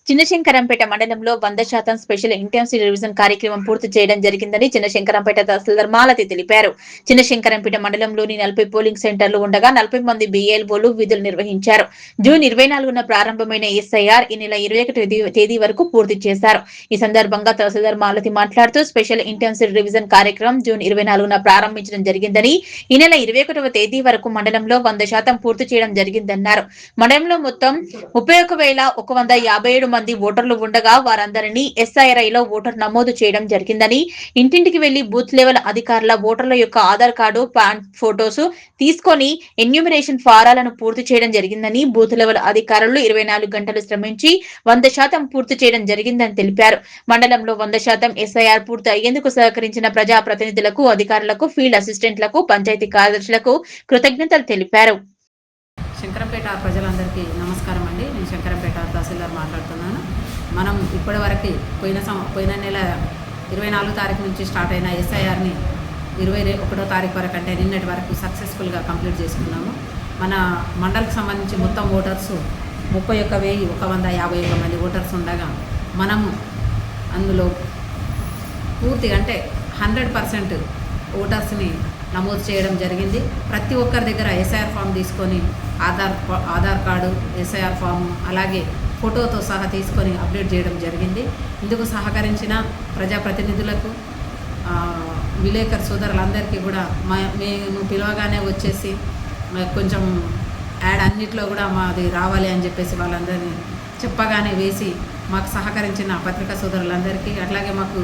చిన్నశంకరంపేట మండలంలో 100% special intensive revision కార్యక్రమం పూర్తి చేయడం జరిగిందని చిన్నశంకరంపేట తహసీల్దార్ మాలతి తెలిపారు. చిన్నశంకరంపేట మండలంలోని 40 పోలింగ్ సెంటర్లు ఉండగా 40 మంది BLOలు విధులు నిర్వహించారు. జూన్ 24న ప్రారంభమైన SIR ఈ నెల 21వ తేదీ వరకు పూర్తి చేశారు. ఈ సందర్భంగా తహసీల్దార్ మాలతి మాట్లాడుతూ స్పెషల్ ఇంటెన్సివ్ రివిజన్ కార్యక్రమం జూన్ 24న ప్రారంభించడం జరిగిందని, ఈ నెల 21వ తేదీ వరకు మండలంలో 100% పూర్తి చేయడం జరిగిందన్నారు. మండలంలో మొత్తం 31,157 మంది ఓటర్లు ఉండగా వారందరినీ SIRలో ఓటర్ నమోదు చేయడం జరిగిందని, ఇంటింటికి వెళ్లి బూత్ లెవెల్ అధికారుల ఓటర్ల యొక్క ఆధార్ కార్డు, పాన్ ఫోటోస్ తీసుకొని ఎన్యూమరేషన్ ఫారాలను పూర్తి చేయడం జరిగిందని, బూత్ లెవెల్ అధికారులు 24 గంటలు శ్రమించి 100% పూర్తి చేయడం జరిగిందని తెలిపారు. మండలంలో 100% SIR పూర్తి అయ్యేందుకు సహకరించిన ప్రజా ప్రతినిధులకు, అధికారులకు, ఫీల్డ్ అసిస్టెంట్లకు, పంచాయతీ కార్యదర్శులకు కృతజ్ఞతలు తెలిపారు. శంకరంపేట ప్రజలందరికీ నమస్కారం అండి. నేను శంకరంపేట తహసీల్దార్ మాట్లాడుతున్నాను. మనం ఇప్పటివరకు పోయిన నెల 24 తారీఖు నుంచి స్టార్ట్ అయిన SIRని 21వ తారీఖు వరకు అంటే నిన్నటి వరకు సక్సెస్ఫుల్గా కంప్లీట్ చేసుకున్నాము. మన మండలికి సంబంధించి మొత్తం ఓటర్స్ 31,151 మంది ఓటర్స్ ఉండగా మనము అందులో పూర్తిగా అంటే 100% ఓటర్స్ని నమోదు చేయడం జరిగింది. ప్రతి ఒక్కరి దగ్గర SIR ఫామ్ తీసుకొని ఆధార్ కార్డు, SIR ఫాము అలాగే ఫోటోతో సహా తీసుకొని అప్డేట్ చేయడం జరిగింది. ఇందుకు సహకరించిన ప్రజాప్రతినిధులకు, విలేకరు సోదరులందరికీ కూడా మేము పిలవగానే వచ్చేసి కొంచెం యాడ్ అన్నిట్లో కూడా మాది రావాలి అని చెప్పేసి వాళ్ళందరినీ చెప్పగానే వేసి మాకు సహకరించిన పత్రికా సోదరులందరికీ, అట్లాగే మాకు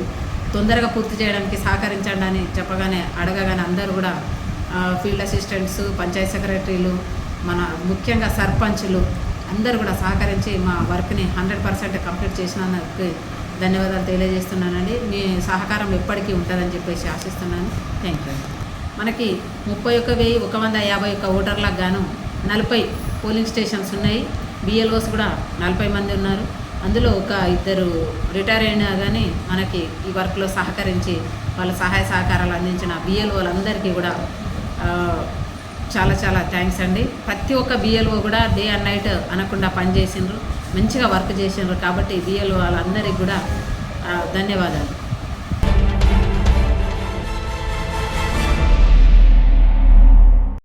తొందరగా పూర్తి చేయడానికి సహకరించండి అని చెప్పగానే అడగగానే అందరూ కూడా ఫీల్డ్ అసిస్టెంట్స్, పంచాయత్ సెక్రటరీలు, మన ముఖ్యంగా సర్పంచులు అందరూ కూడా సహకరించి మా వర్క్ని 100% కంప్లీట్ చేసినందుకు ధన్యవాదాలు తెలియజేస్తున్నానండి. మీ సహకారం ఎప్పటికీ ఉంటుందని చెప్పేసి ఆశిస్తున్నాను. Thank you. మనకి 31,151 ఓటర్లకు గాను 40 పోలింగ్ స్టేషన్స్ ఉన్నాయి. BLOస్ కూడా 40 మంది ఉన్నారు. అందులో ఒక 2 రిటైర్ అయినా కానీ మనకి ఈ వర్క్లో సహకరించి వాళ్ళ సహాయ సహకారాలు అందించిన BLOలందరికీ కూడా చాలా చాలా థ్యాంక్స్ అండి. ప్రతి ఒక్క BLO కూడా డే అండ్ నైట్ అనకుండా పనిచేసిండ్రు, మంచిగా వర్క్ చేసిండ్రు. కాబట్టి BLO వాళ్ళందరికీ కూడా ధన్యవాదాలు.